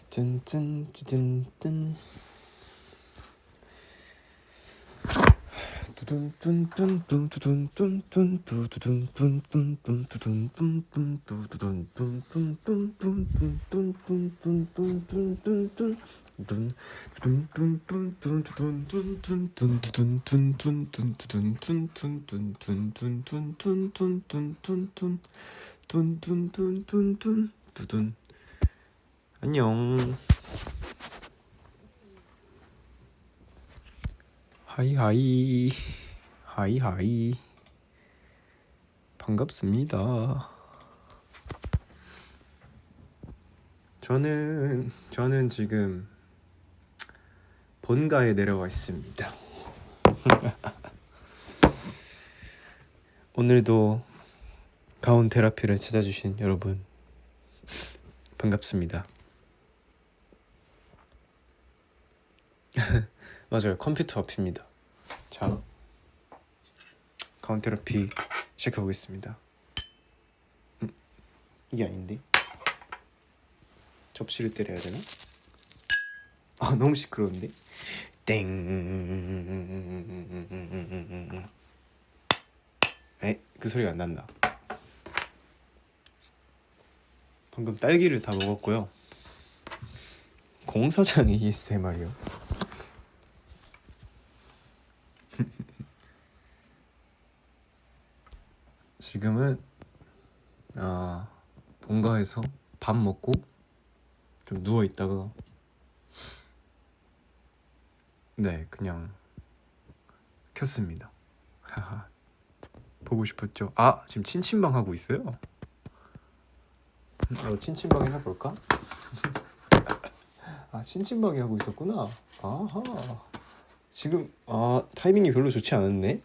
짠짠짠짠. 안녕. 하이하이. 하이하이. 반갑습니다. 저는 지금 본가에 내려와 있습니다. 오늘도 가온 테라피를 찾아주신 여러분 반갑습니다. 맞아요, 컴퓨터 앞입니다. 자, 가온 테라피 시작해 보겠습니다. 이게 아닌데? 접시를 때려야 되나? 아, 너무 시끄러운데? 땡. 그 소리가 안 난다. 방금 딸기를 다 먹었고요. 공사장 ASMR이요. 지금은 본가에서 밥 먹고 좀 누워 있다가 그냥 켰습니다. 보고 싶었죠? 지금 친친방 하고 있어요. 친친방에 해볼까? 친친방에 하고 있었구나. 아하. 지금 타이밍이 별로 좋지 않았네.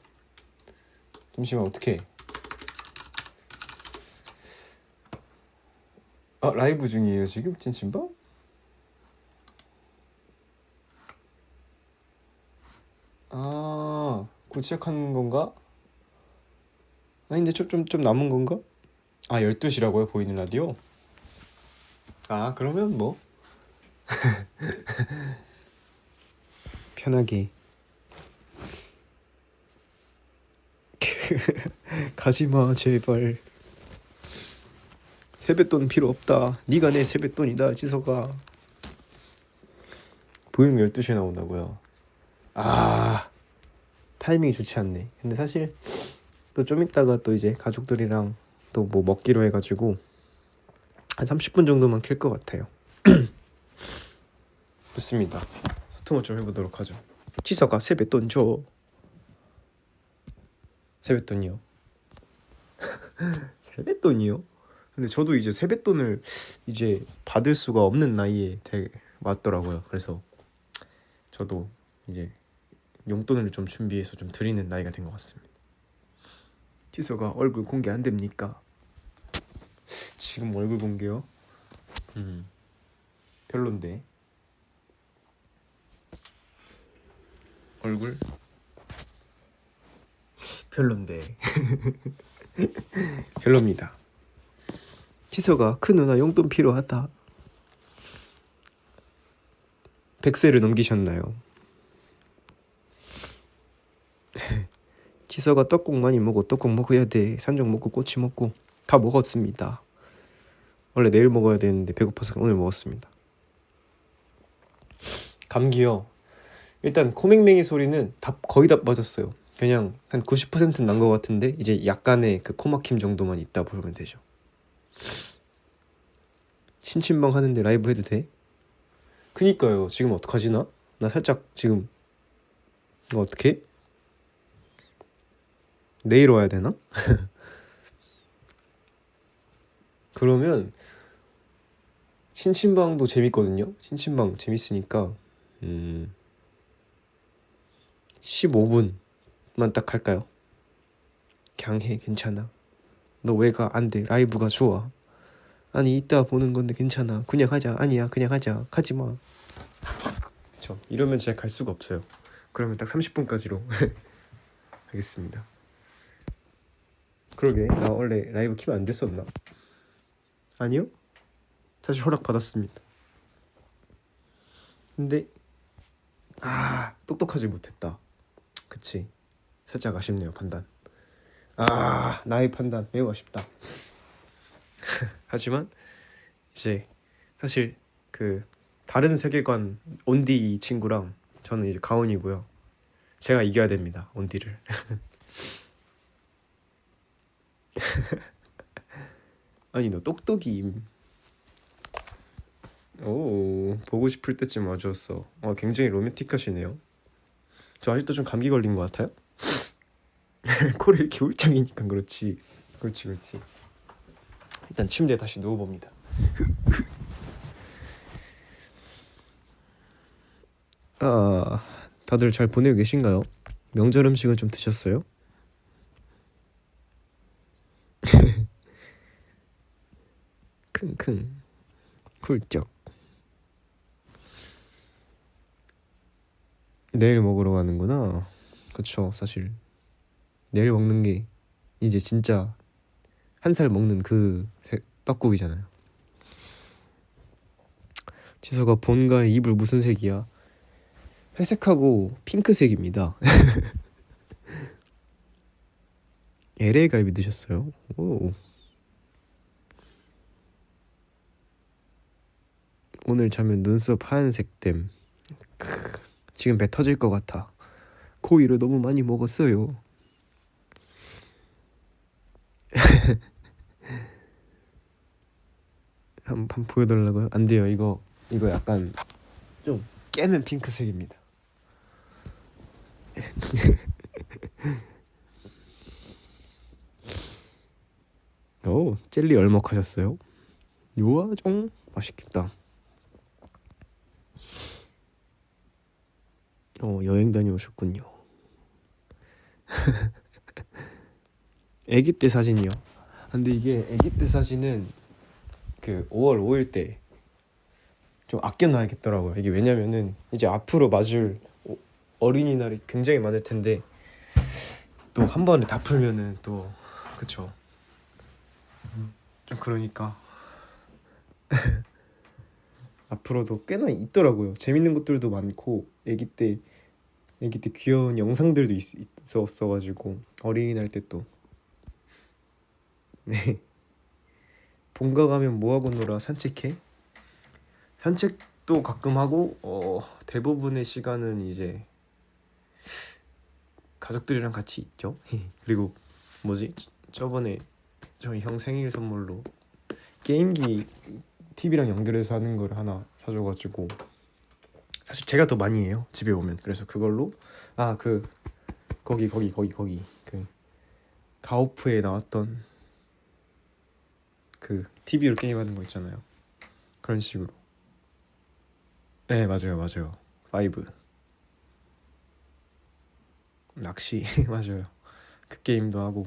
잠시만, 어떡해. 라이브 중이에요 지금 친친방? 곧 시작하는 건가? 아닌데 좀 남은 건가? 12시라고요 보이는 라디오? 그러면 뭐 편하게 가지마 제발. 세뱃돈 필요 없다. 네가 내 세뱃돈이다 지석아. 보이는 12시에 나온다고요? 타이밍이 좋지 않네. 근데 사실 또 좀 있다가 또 이제 가족들이랑 또 뭐 먹기로 해가지고 한 30분 정도만 킬 것 같아요. 좋습니다. 소통을 좀 해보도록 하죠. 지석아 세뱃돈 줘. 세뱃돈이요? 세뱃돈이요? 근데 저도 이제 세뱃돈을 이제 받을 수가 없는 나이에 왔더라고요. 그래서 저도 이제 용돈을 좀 준비해서 좀 드리는 나이가 된 것 같습니다. 지석아 얼굴 공개 안 됩니까? 지금 얼굴 공개요? 별론데. 얼굴 별론데. 별로입니다. 지석아 큰 누나 용돈 필요하다. 100세를 넘기셨나요? 지석아 떡국 많이 먹어. 떡국 먹어야 돼. 산적 먹고 꼬치 먹고 다 먹었습니다. 원래 내일 먹어야 되는데 배고파서 오늘 먹었습니다. 감기요. 일단 코맹맹이 소리는 거의 다 빠졌어요. 그냥 한 90%는 난 것 같은데 이제 약간의 그 코막힘 정도만 있다 보면 되죠. 신친방 하는데 라이브 해도 돼? 그니까요. 지금 어떡하지 나? 나 살짝 지금 이거 어떡해? 내일 와야 되나? 그러면 신친방도 재밌거든요. 신친방 재밌으니까 15분만 딱 할까요? 그냥 해. 괜찮아. 너 왜 가? 안 돼. 라이브가 좋아. 아니 이따 보는 건데 괜찮아. 그냥 하자. 아니야 그냥 하자. 가지마. 그쵸. 이러면 제가 갈 수가 없어요. 그러면 딱 30분까지로 하겠습니다. 그러게 나 원래 라이브 키면 안 됐었나? 아니요? 사실 허락 받았습니다. 근데 똑똑하지 못했다. 그치. 살짝 아쉽네요 판단. 나의 판단 매우 아쉽다. 하지만 이제 사실 그 다른 세계관 온디 친구랑 저는 이제 가온이고요. 제가 이겨야 됩니다 온디를. 아니 너 똑똑임. 오 보고 싶을 때쯤 와줬어. 굉장히 로맨틱하시네요. 저 아직도 좀 감기 걸린 것 같아요? 코를 이렇게 울창이니까 그렇지. 그렇지. 일단 침대에 다시 누워봅니다. 다들 잘 보내고 계신가요? 명절 음식은 좀 드셨어요? 킁킁 훌쩍. 내일 먹으러 가는구나. 그쵸. 사실 내일 먹는 게 이제 진짜 한 살 먹는 그 떡국이잖아요. 지수가 본가의 이불 무슨 색이야? 회색하고 핑크색입니다. LA 갈비 드셨어요? 오. 오늘 자면 눈썹 하얀색 됨. 지금 배 터질 것 같아. 고기를 너무 많이 먹었어요. 한번 보여달라고요? 안 돼요. 이거 약간 좀 깨는 핑크색입니다. 오, 젤리 얼먹하셨어요? 요아종 맛있겠다. 여행 다녀오셨군요. 아기 때 사진이요. 근데 이게 아기 때 사진은 그 5월 5일 때 좀 아껴놔야겠더라고요. 이게 왜냐면은 이제 앞으로 맞을 어린이날이 굉장히 많을 텐데 또 한 번에 다 풀면은 또 그쵸. 좀 그러니까 앞으로도 꽤나 있더라고요. 재밌는 것들도 많고 아기 때 귀여운 영상들도 있었어가지고 어린이날 때 또 네. 본가 가면 뭐하고 놀아? 산책해? 산책도 가끔 하고 대부분의 시간은 이제 가족들이랑 같이 있죠. 그리고 뭐지? 저번에 저희 형 생일 선물로 게임기 TV랑 연결해서 하는 걸 하나 사줘가지고 사실 제가 더 많이 해요 집에 오면. 그래서 그걸로 그 거기 그 가오프에 나왔던 그 TV로 게임하는 거 있잖아요. 그런 식으로. 네 맞아요 5 낚시 맞아요. 그 게임도 하고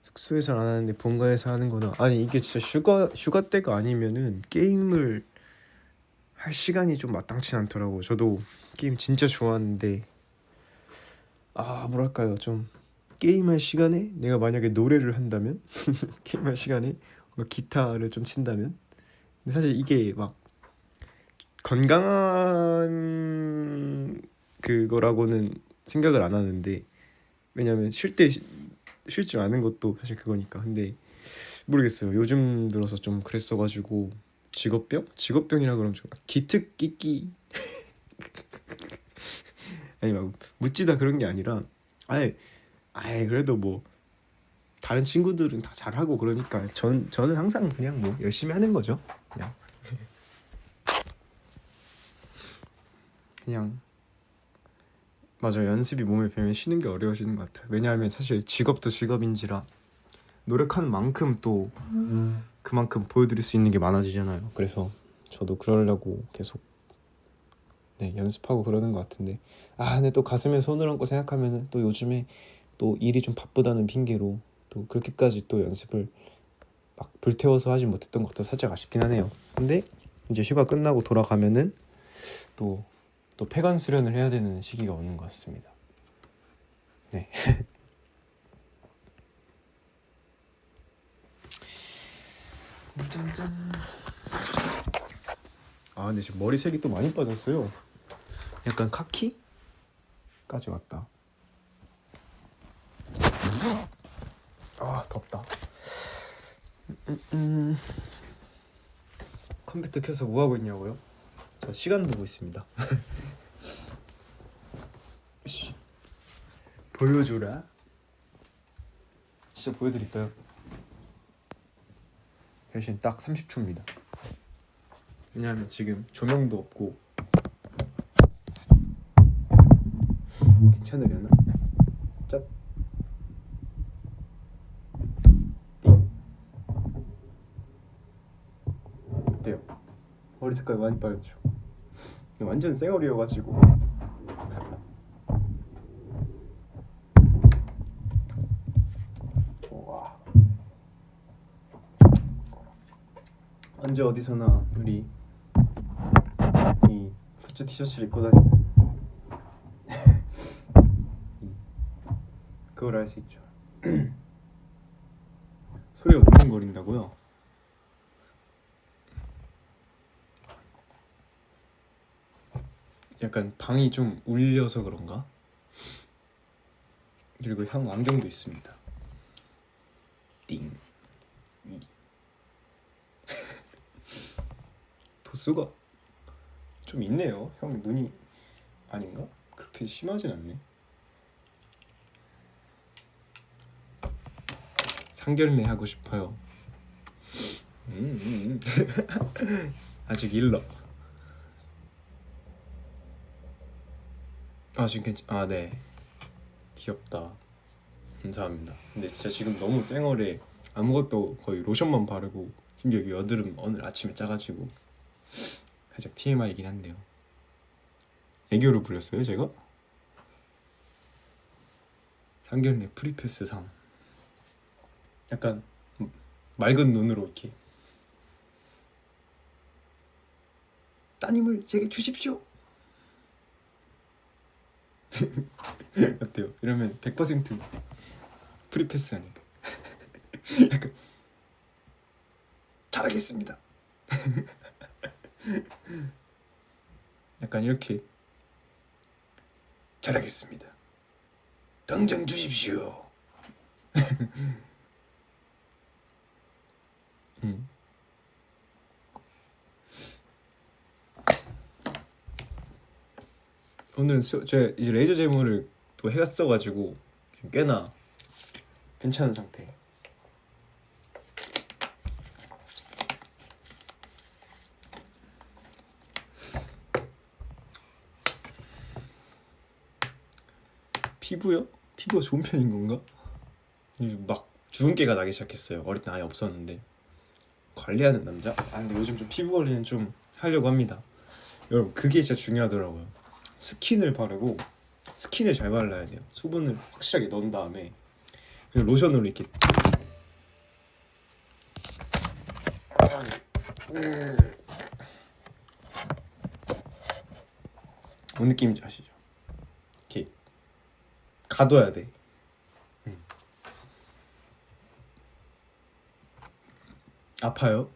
숙소에서 안 하는데 본가에서 하는구나. 아니 이게 진짜 휴가 때가 아니면은 게임을 할 시간이 좀 마땅치 않더라고. 저도 게임 진짜 좋아하는데 뭐랄까요 좀 게임할 시간에 내가 만약에 노래를 한다면 게임할 시간에 뭔가 기타를 좀 친다면 근데 사실 이게 막 건강한 그거라고는 생각을 안 하는데 왜냐면 쉴 때 쉴 줄 아는 것도 사실 그거니까. 근데 모르겠어요. 요즘 들어서 좀 그랬어가지고 직업병이라 그러면 좀 기특끼끼 아니 막 묻지다 그런 게 아니라 아예 그래도 뭐 다른 친구들은 다 잘하고 그러니까 저는 항상 그냥 뭐 열심히 하는 거죠. 그냥 맞아요. 연습이 몸을 배면 쉬는 게 어려워지는 것 같아요. 왜냐하면 사실 직업도 직업인지라 노력하는 만큼 또 그만큼 보여드릴 수 있는 게 많아지잖아요. 그래서 저도 그러려고 계속 연습하고 그러는 것 같은데 근데 또 가슴에 손을 얹고 생각하면은 또 요즘에 또 일이 좀 바쁘다는 핑계로 또 그렇게까지 또 연습을 막 불태워서 하지 못했던 것도 살짝 아쉽긴 하네요. 근데 이제 휴가 끝나고 돌아가면은 또 폐관 수련을 해야 되는 시기가 오는 것 같습니다. 네. 짠짠. 아 근데 지금 머리색이 또 많이 빠졌어요. 약간 카키까지 왔다. 아 덥다. 컴퓨터 켜서 뭐 하고 있냐고요? 저 시간 보고 있습니다. 보여줘라. 진짜 보여드릴까요? 대신 딱 30초입니다. 왜냐하면 지금 조명도 없고. 괜찮으려나? 짭. 띵. 어때요? 머리 색깔 많이 빠졌죠? 완전 쌩얼이어가지고. 와. 언제 어디서나 우리 이 푸츠 티셔츠를 입고 다니는 그걸 알 수 있죠. 소리가 울렁거린다고요? 약간 방이 좀 울려서 그런가? 그리고 형 안경도 있습니다. 띵. 도수가 좀 있네요. 형 눈이 아닌가? 그렇게 심하진 않네. 상견례 하고 싶어요. 아직 일러. 아 지금 아 네. 귀엽다. 감사합니다. 근데 진짜 지금 너무 쌩얼에 아무것도 거의 로션만 바르고 심지어 여드름 오늘 아침에 짜가지고 살짝 TMI이긴 한데요. 애교를 부렸어요 제가? 상견례 프리패스 3. 약간 맑은 눈으로 이렇게 따님을 제게 주십시오. 어때요? 이러면 100% 프리패스 아닌가? 약간 잘하겠습니다. 약간 이렇게 잘하겠습니다. 당장 주십시오. 오늘은 제가 이제 레이저 제모를 또 해갔어가지고 지금 꽤나 괜찮은 상태. 피부요? 피부가 좋은 편인 건가? 막 주근깨가 나기 시작했어요. 어릴 때 아예 없었는데. 관리하는 남자? 아 근데 요즘 좀 피부 관리는 좀 하려고 합니다. 여러분 그게 진짜 중요하더라고요. 스킨을 바르고 스킨을 잘 발라야 돼요. 수분을 확실하게 넣은 다음에 그리고 로션으로 이렇게 뭔 느낌인지 아시죠? 이렇게 가둬야 돼. 아파요?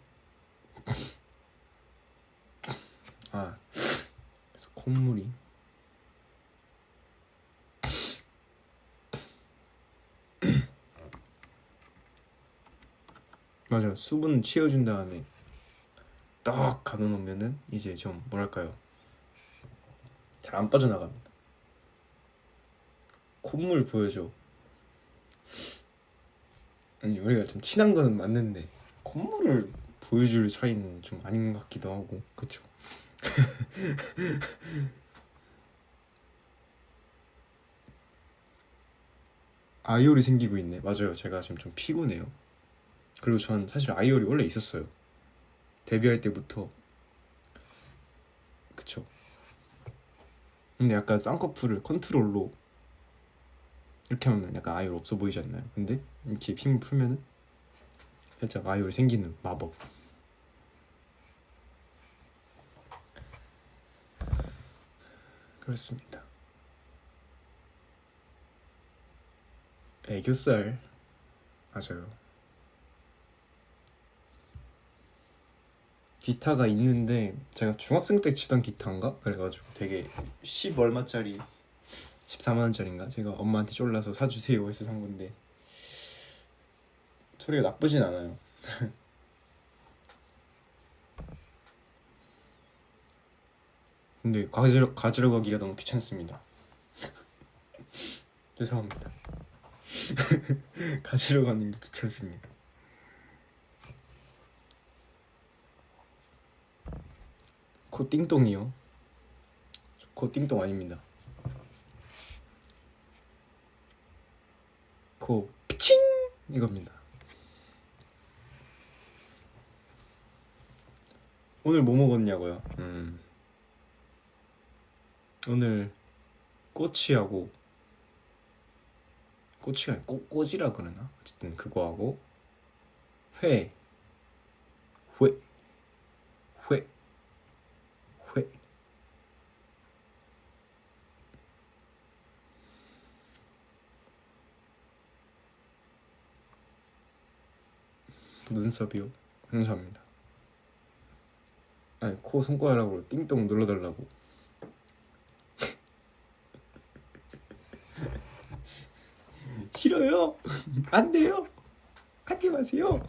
아 그래서 콧물이 맞아요. 수분 채워준 다음에 딱 가둬놓으면은 이제 좀 뭐랄까요, 잘 안 빠져나갑니다. 콧물 보여줘. 아니 우리가 좀 친한 거는 맞는데 콧물을 보여줄 사이는 좀 아닌 것 같기도 하고 그쵸? 아이올이 생기고 있네. 맞아요. 제가 지금 좀 피곤해요. 그리고 전 사실 아이올이 원래 있었어요. 데뷔할 때부터. 그쵸? 근데 약간 쌍꺼풀을 컨트롤로 이렇게 하면 약간 아이올 없어 보이지 않나요? 근데 이렇게 힘을 풀면은 살짝 아이올이 생기는 마법. 그렇습니다. 애교살 맞아요. 기타가 있는데 제가 중학생 때 치던 기타인가? 그래가지고 되게 10 얼마짜리 14만 원짜리인가? 제가 엄마한테 쫄라서 사주세요 해서 산 건데 소리가 나쁘진 않아요. 근데 가지러 가기가 너무 귀찮습니다. 죄송합니다. 가지러 가는 게 귀찮습니다. 코 띵똥이요? 코 띵똥 아닙니다. 코 피칭 이겁니다. 오늘 뭐 먹었냐고요? 오늘 꼬치하고 꼬치가 아니라 꼬지라 그러나? 어쨌든 그거 하고 회 눈썹이요? 감사합니다. 아니 코 손가락으로 띵동 눌러달라고. 싫어요. 안 돼요. 하지 마세요.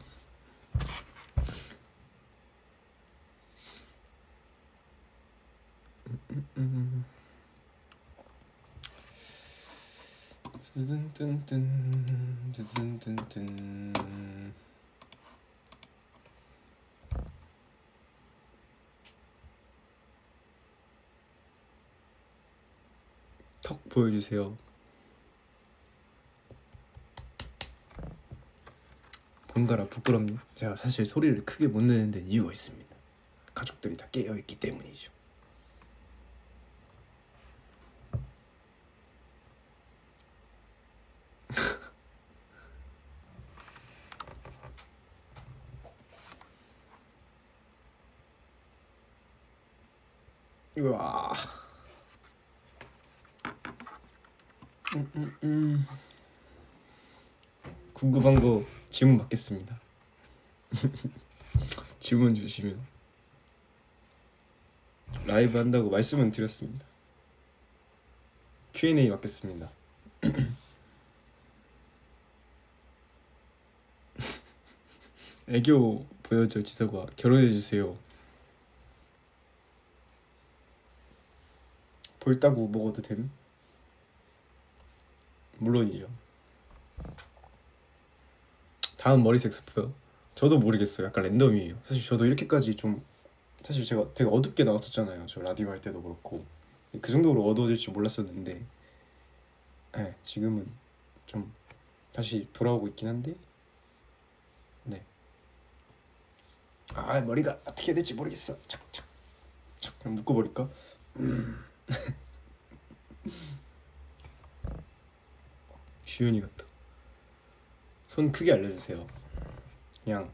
턱 보여주세요. 번갈아 부끄럽니? 제가 사실 소리를 크게 못 내는 데 이유가 있습니다. 가족들이 다 깨어있기 때문이죠. 우와. 궁금한 거 질문 받겠습니다. 질문 주시면 라이브 한다고 말씀은 드렸습니다. Q&A 받겠습니다. 애교 보여줘 지석아. 결혼해주세요. 볼따구 먹어도 됨? 물론이죠. 다음 머리색 스프요? 저도 모르겠어요. 약간 랜덤이에요. 사실 저도 이렇게까지 좀 사실 제가 되게 어둡게 나왔었잖아요. 저 라디오 할 때도 그렇고 그 정도로 어두워질 줄 몰랐었는데 네, 지금은 좀 다시 돌아오고 있긴 한데 네. 아 머리가 어떻게 해야 될지 모르겠어. 착착 그냥 묶어버릴까? 주연이 같다. 손 크게 알려주세요. 그냥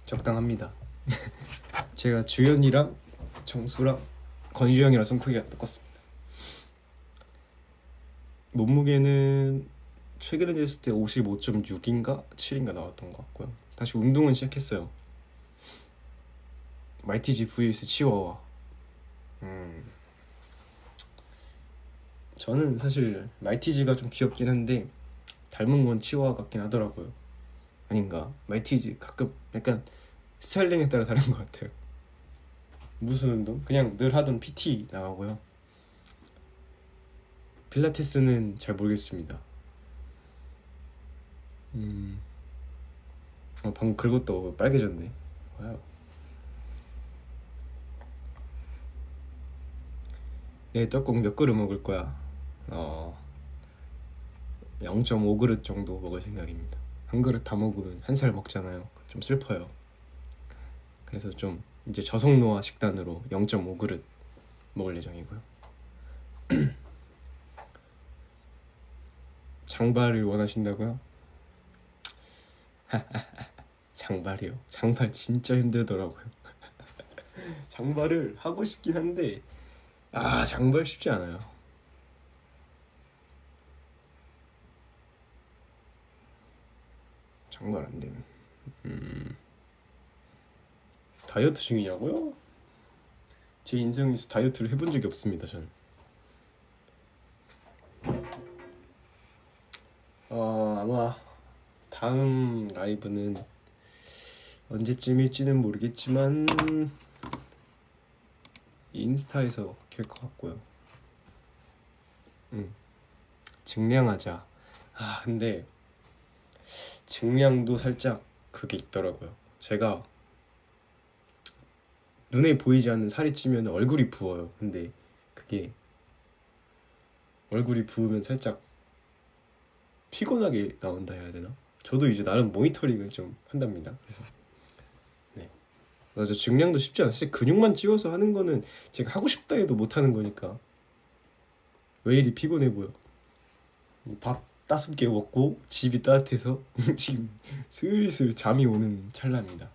적당합니다. 제가 주연이랑 정수랑 건주영이랑 손 크기가 똑같습니다. 몸무게는 최근에 쟀을 때 55.6인가 7인가 나왔던 것 같고요. 다시 운동은 시작했어요. 말티즈 vs 치와와. 저는 사실 말티즈가 좀 귀엽긴 한데 닮은 건 치와와 같긴 하더라고요. 아닌가? 말티즈 가끔 약간 스타일링에 따라 다른 것 같아요. 무슨 운동? 그냥 늘 하던 PT 나가고요. 필라테스는 잘 모르겠습니다. 방금 긁었다 빨개졌네. 와우. 내 떡국 몇 그릇 먹을 거야? 0.5그릇 정도 먹을 생각입니다. 한 그릇 다 먹으면 한 살 먹잖아요. 좀 슬퍼요. 그래서 좀 이제 저속노화 식단으로 0.5그릇 먹을 예정이고요. 장발을 원하신다고요? 장발이요? 장발 진짜 힘들더라고요. 장발을 하고 싶긴 한데 장발 쉽지 않아요. 장난 안 됨. 다이어트 중이냐고요? 제 인생에서 다이어트를 해본 적이 없습니다. 전. 아마 다음 라이브는 언제쯤일지는 모르겠지만 인스타에서 켤 것 같고요. 증량하자. 근데 증량도 살짝 그게 있더라고요. 제가 눈에 보이지 않는 살이 찌면 얼굴이 부어요. 근데 그게 얼굴이 부으면 살짝 피곤하게 나온다 해야 되나? 저도 이제 나름 모니터링을 좀 한답니다. 그래서 네, 맞아. 증량도 쉽지 않아. 진짜 근육만 찌워서 하는 거는 제가 하고 싶다 해도 못 하는 거니까 왜 이리 피곤해 보여. 밥 5개 먹고 집이 따뜻해서 지금 슬슬 잠이 오는 찰나입니다.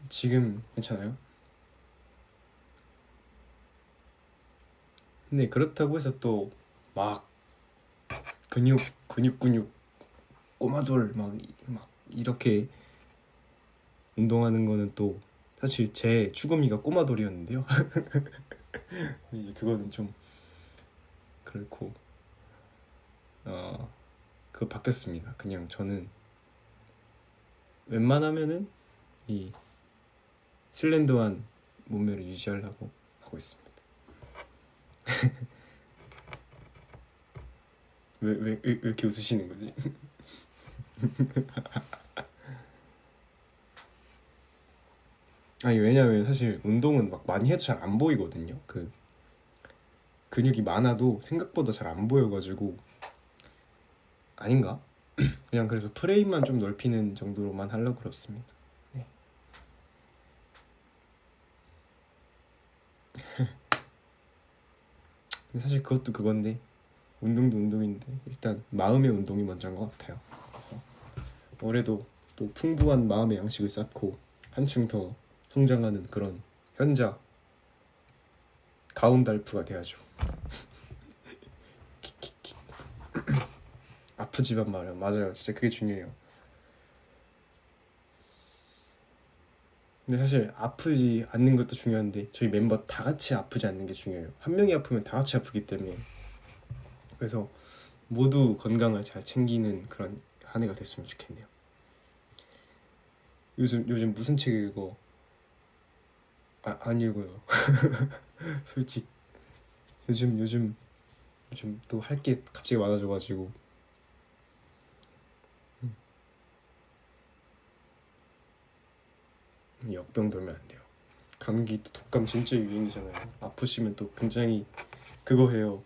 지금 괜찮아요? 근데 그렇다고 해서 또 막 근육 꼬마돌 막 이렇게 운동하는 거는 또 사실 제 추구미가 꼬마돌이었는데요. 그거는 좀 그렇고 그거 바뀌었습니다. 그냥 저는 웬만하면은 이 슬렌더한 몸매를 유지하려고 하고 있습니다. 왜 이렇게 웃으시는 거지? 아니 왜냐면 사실 운동은 막 많이 해도 잘 안 보이거든요. 그 근육이 많아도 생각보다 잘 안 보여가지고 아닌가? 그냥 그래서 프레임만 좀 넓히는 정도로만 하려고 그렇습니다. 네. 근데 사실 그것도 그건데 운동도 운동인데 일단 마음의 운동이 먼저인 것 같아요. 그래서 올해도 또 풍부한 마음의 양식을 쌓고 한층 더 성장하는 그런 현자 가운달프가 돼야죠. 아프지만 말이야. 맞아요. 진짜 그게 중요해요. 근데 사실 아프지 않는 것도 중요한데 저희 멤버 다 같이 아프지 않는 게 중요해요. 한 명이 아프면 다 같이 아프기 때문에 그래서 모두 건강을 잘 챙기는 그런 한 해가 됐으면 좋겠네요. 요즘 무슨 책 읽어? 안 읽어요. 솔직 요즘 또 할 게 갑자기 많아져가지고 역병 돌면 안 돼요. 감기 또 독감 진짜 유행이잖아요. 아프시면 또 굉장히 그거 해요.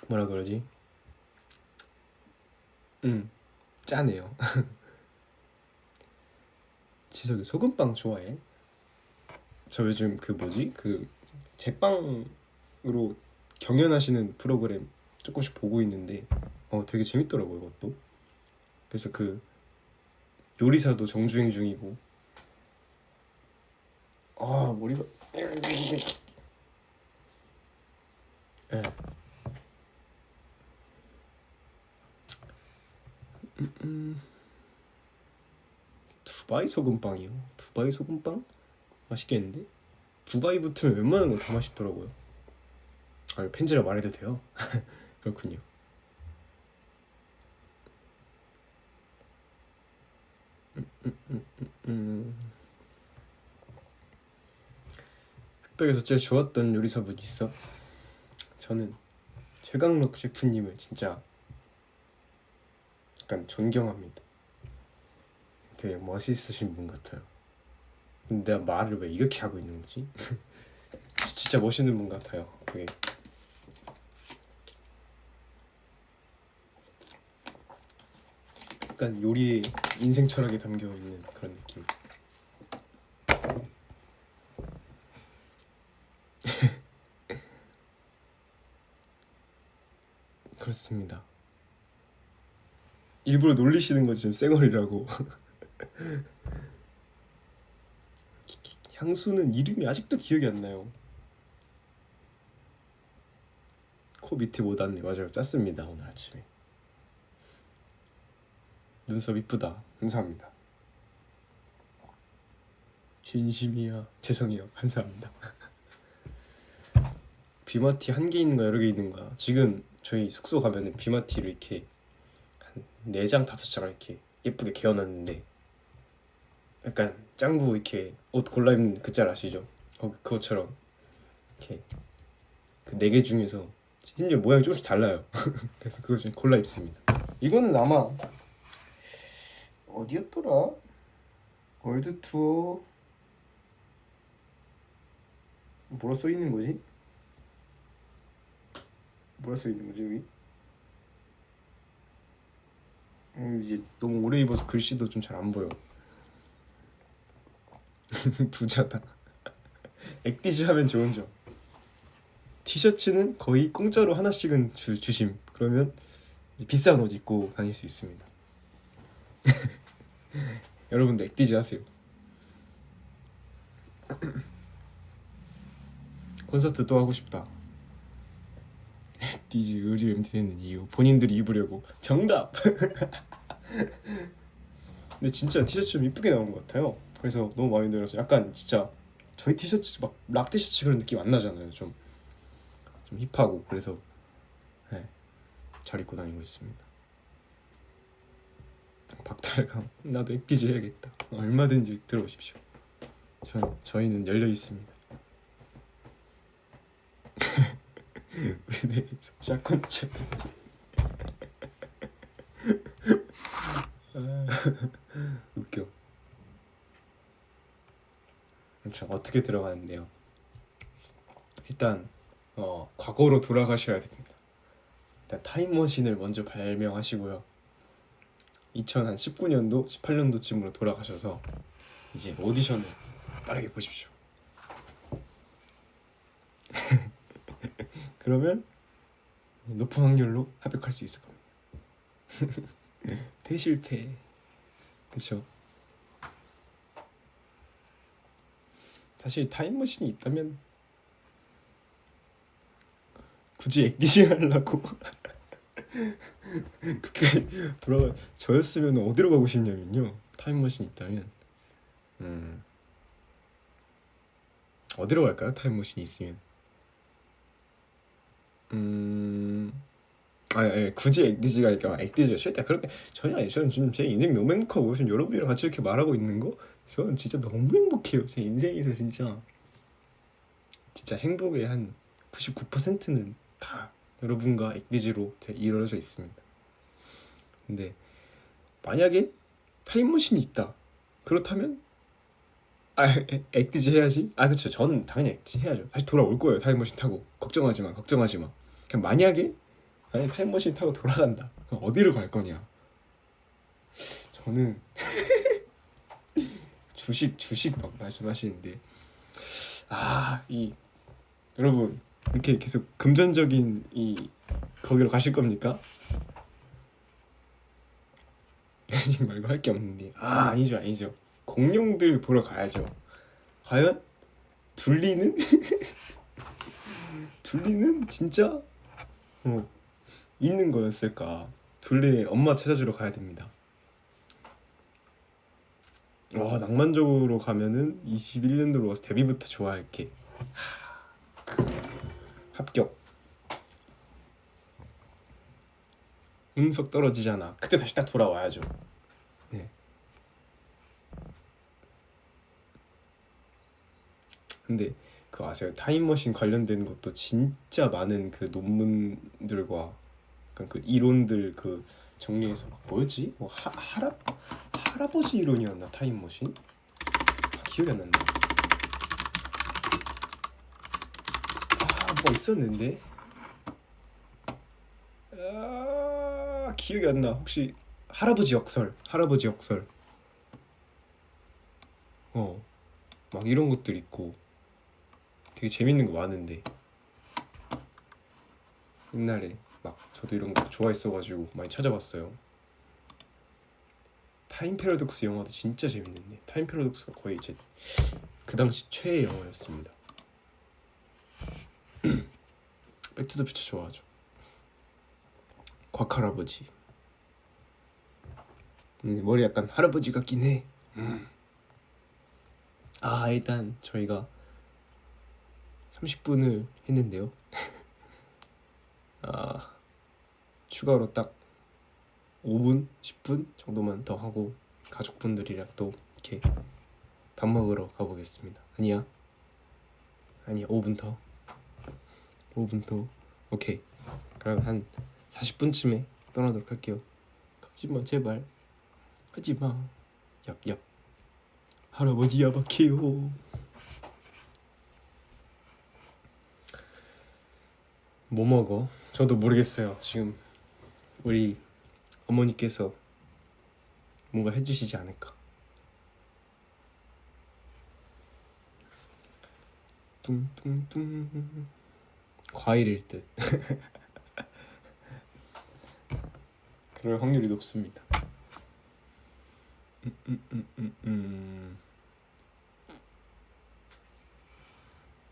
뭐라 그러지? 짜네요. 지석이 소금빵 좋아해? 저 요즘 그 뭐지? 그 제빵으로 경연하시는 프로그램 조금씩 보고 있는데 되게 재밌더라고요, 그것도. 그래서 그 요리사도 정주행 중이고 머리가 예. 두바이 소금빵이요? 두바이 소금빵? 맛있겠는데? 두바이 붙으면 웬만한 건 다 맛있더라고요. 팬지라 말해도 돼요? 그렇군요. 흑백에서 제일 좋았던 요리사분 있어? 저는 최강록 셰프님을 진짜 약간 존경합니다. 되게 멋있으신 분 같아요. 근데 내가 말을 왜 이렇게 하고 있는 거지? 진짜 멋있는 분 같아요. 되게 약간 요리에 인생 철학이 담겨 있는 그런 느낌. 그렇습니다. 일부러 놀리시는 거지 좀 쌩얼이라고. 향수는 이름이 아직도 기억이 안 나요. 코 밑에 못 왔네. 맞아요. 짰습니다 오늘 아침에. 눈썹 이쁘다. 감사합니다. 진심이야. 죄송해요. 감사합니다. 비마티 한 개 있는 거 여러 개 있는 거야. 지금 저희 숙소 가면은 비마티를 이렇게 한 4장 5장 이렇게 예쁘게 개어놨는데 약간 짱구 이렇게 옷 골라 입는 그 짤 아시죠? 그것처럼 이렇게 그 4개 중에서 심지어 모양이 조금씩 달라요. 그래서 그거 좀 골라 입습니다. 이거는 아마 어디였더라? 월드 투어 뭐라 써 있는 거지? 뭐라 써 있는 거지 여기? 이제 너무 오래 입어서 글씨도 좀 잘 안 보여. 부자다. 액디즈 하면 좋은 점. 티셔츠는 거의 공짜로 하나씩은 주심. 그러면 비싼 옷 입고 다닐 수 있습니다. 여러분도 액디즈 하세요. 콘서트 또 하고 싶다. 액디즈 의류 MT 되는 이유 본인들이 입으려고. 정답. 근데 진짜 티셔츠 좀 이쁘게 나온 것 같아요. 그래서 너무 마음에 들어서 약간 진짜 저희 티셔츠 막 락 티셔츠 그런 느낌 안 나잖아요. 좀 힙하고. 그래서 네, 잘 입고 다니고 있습니다. 박달감 나도 액디즈 해야겠다. 얼마든지 들어오십시오. 저희는 열려 있습니다. 은혜에서 샷건차. 웃겨. 그렇죠. 어떻게 들어가는데요? 일단 과거로 돌아가셔야 됩니다. 일단 타임머신을 먼저 발명하시고요. 2019년도, 18년도쯤으로 돌아가셔서 이제 오디션을 빠르게 보십시오. 그러면 높은 확률로 합격할 수 있을 겁니다. 대실패. 그쵸? 사실 타임머신이 있다면 굳이 액디즈 하려고 그렇게 돌아가. 저였으면 어디로 가고 싶냐면요, 타임머신이 있다면 어디로 갈까요? 타임머신이 있으면 굳이 액디즈가 아니라 액디즈가 싫다 그렇게 전혀 아니에요. 저는 지금 제 인생 너무 행복하고 지금 여러분이랑 같이 이렇게 말하고 있는 거 저는 진짜 너무 행복해요. 제 인생에서 진짜 행복의 한 99%는 다 여러분과 액디즈로 이루어져 있습니다. 근데 만약에 타임머신이 있다 그렇다면 액디즈 해야지. 그렇죠. 저는 당연히 액디즈 해야죠. 다시 돌아올 거예요. 타임머신 타고. 걱정하지 마. 그냥 만약에 타임머신 타고 돌아간다. 그럼 어디로 갈 거냐? 저는 주식 막 말씀하시는데 여러분 이렇게 계속 금전적인 거기로 가실 겁니까? 말고 할 게 없는데 아니죠. 공룡들 보러 가야죠. 과연 둘리는 진짜 있는 거였을까? 둘리 엄마 찾아주러 가야 됩니다. 와, 낭만적으로 가면은 21년도로 와서 데뷔부터 좋아할게. 합격. 운석 떨어지잖아. 그때 다시 딱 돌아와야죠. 네. 근데 그거 아세요? 타임머신 관련된 것도 진짜 많은 그 논문들과 그 이론들 그 정리해서 뭐였지? 뭐 할아버지 이론이었나? 타임머신? 기억이 안 난다. 뭐 있었는데 기억이 안 나. 혹시 할아버지 역설 막 이런 것들 있고 되게 재밌는 거 많은데 옛날에 막 저도 이런 거 좋아했어가지고 많이 찾아봤어요. 타임 패러독스 영화도 진짜 재밌는데 타임 패러독스가 거의 이제 그 당시 최애 영화였습니다. 백투더퓨처 좋아하죠. 곽할아버지. 머리 약간 할아버지 같긴 해. 일단 저희가 30분을 했는데요. 추가로 딱 5분, 10분 정도만 더 하고 가족분들이랑 또 이렇게 밥 먹으러 가보겠습니다. 아니야 5분 더. 오케이. 그럼 한 40분쯤에 떠나도록 할게요. 가지마 제발. 하지마. 얍얍. 할아버지 야박해요. 뭐 먹어? 저도 모르겠어요. 지금 우리 어머니께서 뭔가 해주시지 않을까. 뚱뚱뚱. 과일일 듯. 그럴 확률이 높습니다.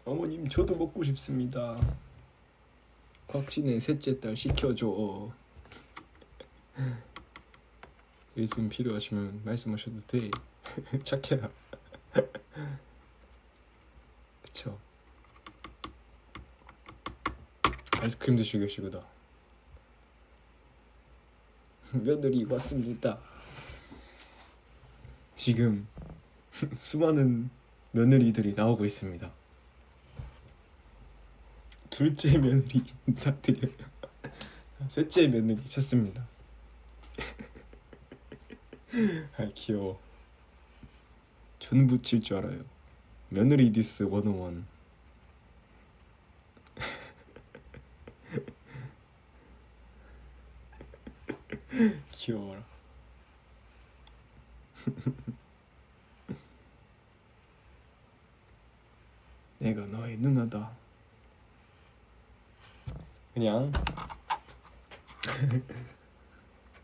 어머님 저도 먹고 싶습니다. 곽신의 셋째 딸 시켜줘. 일씀 필요하시면 말씀하셔도 돼. 착해라. 그쵸. 아이스크림 드시고 계시구나. 며느리 왔습니다. 지금 수많은 며느리들이 나오고 있습니다. 둘째 며느리 인사드려요. 셋째 며느리 찾습니다. 귀여워. 전 붙일 줄 알아요. 며느리 디스 101. 귀여워라. 내가 너의 누나다. 그냥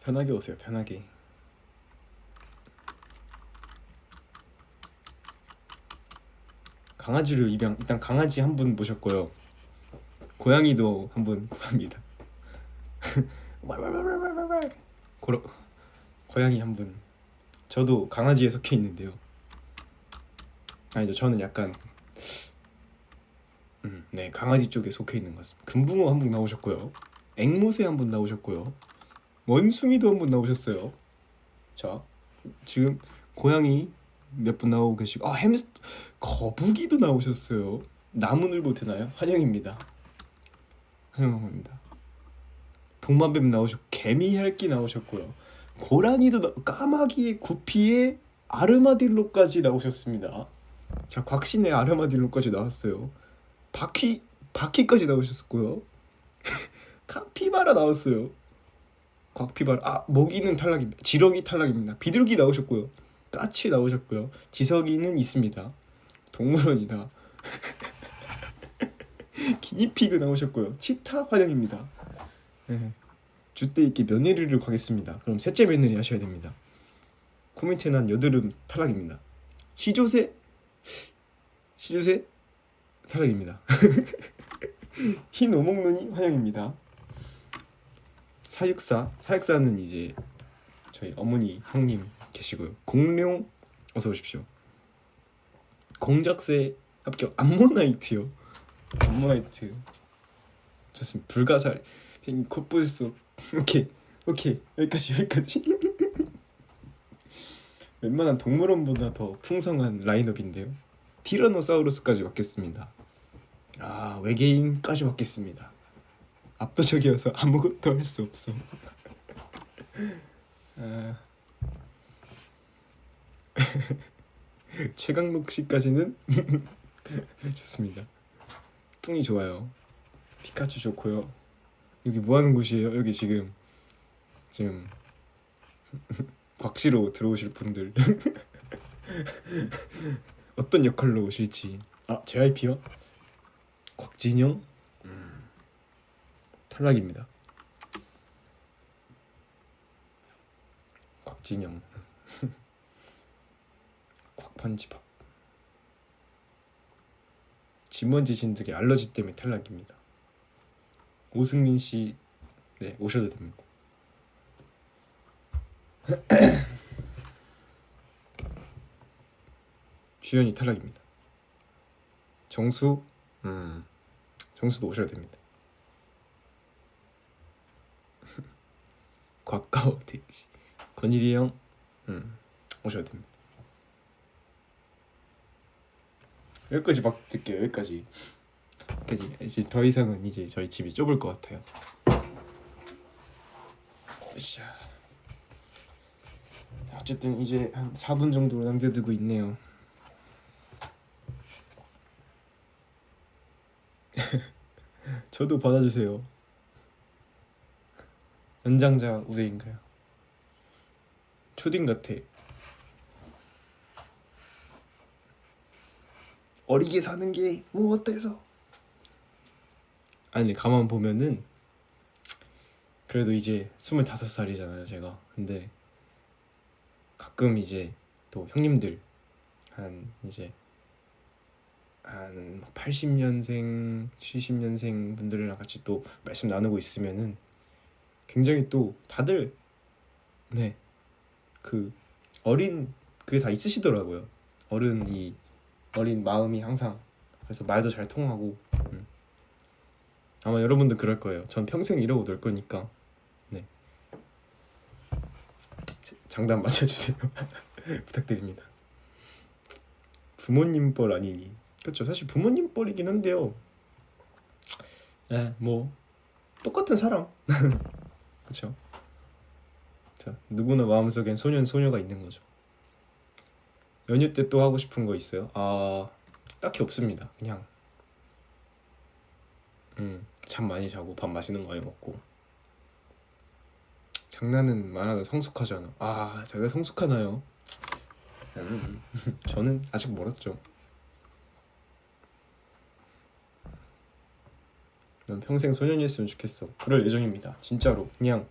편하게 오세요. 편하게. 강아지를 입양. 일단 강아지 한 분 모셨고요. 고양이도 한 분 구합니다. 고양이 한 분. 저도 강아지에 속해 있는데요. 아니죠. 저는 약간 네, 강아지 쪽에 속해 있는 것 같습니다. 금붕어 한 분 나오셨고요. 앵무새 한 분 나오셨고요. 원숭이도 한 분 나오셨어요. 자, 지금 고양이 몇 분 나오고 계시고, 햄스터, 거북이도 나오셨어요. 나무늘보 되나요? 환영입니다. 환영합니다. 도마뱀 나오셨고, 개미핥기 나오셨고요. 고라니도 까마귀의 구피에 아르마딜로까지 나오셨습니다. 자, 곽신의 아르마딜로까지 나왔어요. 바퀴까지 나오셨고요. 카피바라 나왔어요. 곽피바라. 모기는 탈락입니다. 지렁이 탈락입니다. 비둘기 나오셨고요. 까치 나오셨고요. 지석이는 있습니다. 동물원이다. 기니피그 나오셨고요. 치타 환영입니다. 네. 주대 있게 며느리를 가겠습니다. 그럼 셋째 며느리 하셔야 됩니다. 코미테난 여드름 탈락입니다. 시조새 탈락입니다. 흰 오목눈이 환영입니다. 사육사는 이제 저희 어머니 형님 계시고요. 공룡 어서 오십시오. 공작새 합격. 암모나이트요. 암모나이트 좋습니다. 불가사리 콧불소. 오케이 여기까지. 웬만한 동물원보다 더 풍성한 라인업인데요. 티라노사우루스까지 왔겠습니다. 외계인까지 왔겠습니다. 압도적이어서 아무것도 할 수 없어. 최강록 씨까지는 좋습니다. 뚱이 좋아요. 피카츄 좋고요. 여기 뭐 하는 곳이에요? 여기 지금 곽시로 들어오실 분들 어떤 역할로 오실지. JYP요? 곽진영? 탈락입니다. 곽진영. 곽판지밥. 진먼지신들이 알러지 때문에 탈락입니다. 오승민 씨, 네, 오셔도 됩니다. 주연이 탈락입니다. 정수 정수도 오셔야 됩니다. 곽가오 택시 권일이 형 오셔야 됩니다. 여기까지 막 듣게요. 여기까지 이제 더 이상은 이제 저희 집이 좁을 것 같아요. 자, 어쨌든 이제 한 4분 정도 남겨두고 있네요. 저도 받아주세요. 연장자 우대인가요? 초딩 같아. 어리게 사는 게 뭐 어때서? 아니 가만 보면은 그래도 이제 25살이잖아요 제가. 근데 가끔 이제 또 형님들 한 이제 한 80년생, 70년생 분들이랑 같이 또 말씀 나누고 있으면은 굉장히 또 다들 네 그 어린 그게 다 있으시더라고요. 어린 마음이 항상. 그래서 말도 잘 통하고 아마 여러분도 그럴 거예요. 전 평생 이러고 놀 거니까. 네. 장단 맞춰주세요. 부탁드립니다. 부모님 뻘 아니니. 그렇죠. 사실 부모님 뻘이긴 한데요. 뭐 똑같은 사람. 그렇죠. 누구나 마음속엔 소녀가 있는 거죠. 연휴 때 또 하고 싶은 거 있어요? 딱히 없습니다. 그냥 잠 많이 자고 밥 맛있는 거 많이 먹고. 장난은 많아도 성숙하잖아. 제가 성숙하나요? 저는 아직 멀었죠. 난 평생 소년이었으면 좋겠어. 그럴 예정입니다. 진짜로. 그냥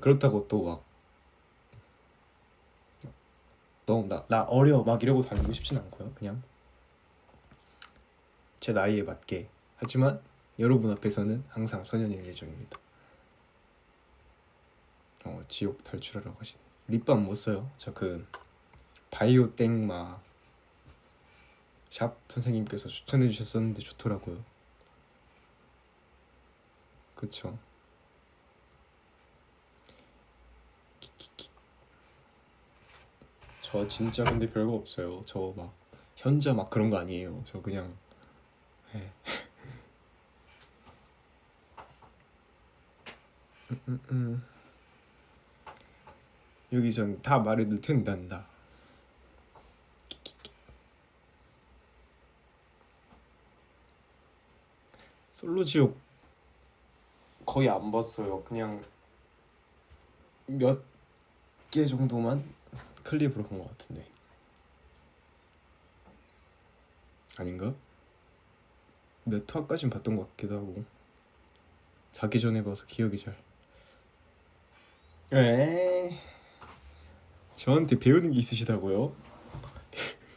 그렇다고 또 막 너무 나 어려 막 이러고 다니고 싶진 않고요. 그냥 제 나이에 맞게. 하지만 여러분 앞에서는 항상 소년일 예정입니다. 지옥 탈출하라고 하시네. 립밤 못 써요. 저 그 바이오 땡마 샵 선생님께서 추천해 주셨었는데 좋더라고요. 그쵸. 저 진짜 근데 별거 없어요. 저 막 현자 막 그런 거 아니에요. 저 그냥 네. 여기선 다 말해도 된단다. 솔로지옥 거의 안 봤어요. 그냥 몇 개 정도만 클립으로 본 것 같은데. 아닌가? 몇 화까진 봤던 것 같기도 하고. 자기 전에 봐서 기억이 잘. 저한테 배우는 게 있으시다고요?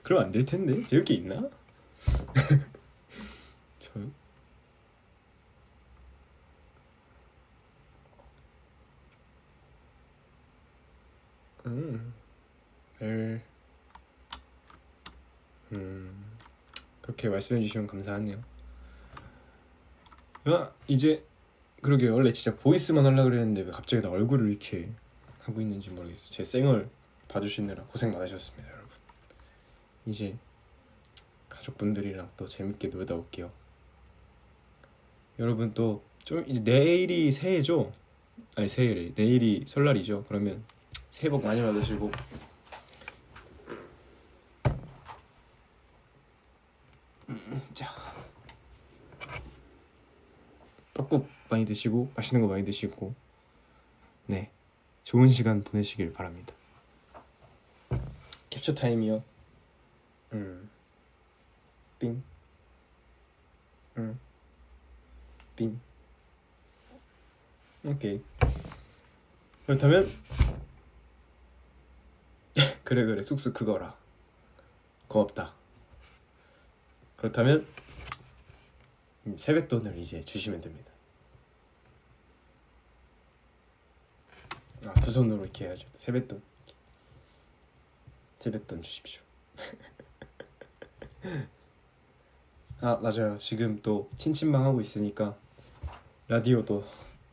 그럼 안 될 텐데. 배울 게 있나? 저요? 그렇게 말씀해 주시면 감사하네요. 이제 그러게 원래 진짜 보이스만 하려고 그랬는데 왜 갑자기 나 얼굴을 이렇게 하고 있는지 모르겠어요. 제 쌩얼 봐주시느라 고생 많으셨습니다, 여러분. 이제 가족분들이랑 또 재밌게 놀다 올게요. 여러분 또 좀 이제 내일이 새해죠? 아니 새해래. 내일이 설날이죠. 그러면 새해 복 많이 받으시고 자 떡국 많이 드시고 맛있는 거 많이 드시고 네 좋은 시간 보내시길 바랍니다. 캡처 타임이요. 삥. 삥. 오케이. 그렇다면 그래 쑥쑥 그거라. 고맙다. 그렇다면 세뱃돈을 이제 주시면 됩니다. 두 손으로 이렇게 해야죠. 세뱃돈. 세뱃돈 주십시오. 아 맞아요. 지금 또 친친방 하고 있으니까 라디오도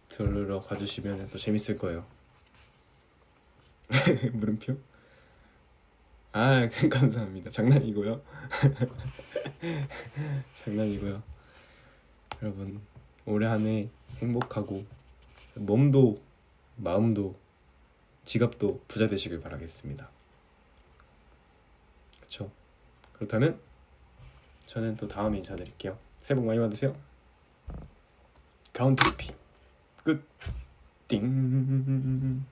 들으러 가주시면 또 재밌을 거예요. 물음표? 아 감사합니다. 장난이고요. 장난이고요. 여러분 올해 한 해 행복하고 몸도 마음도 지갑도 부자 되시길 바라겠습니다. 그렇죠? 그렇다면 저는 또 다음에 인사드릴게요. 새해 복 많이 받으세요. 카운트 피 끝. 띵.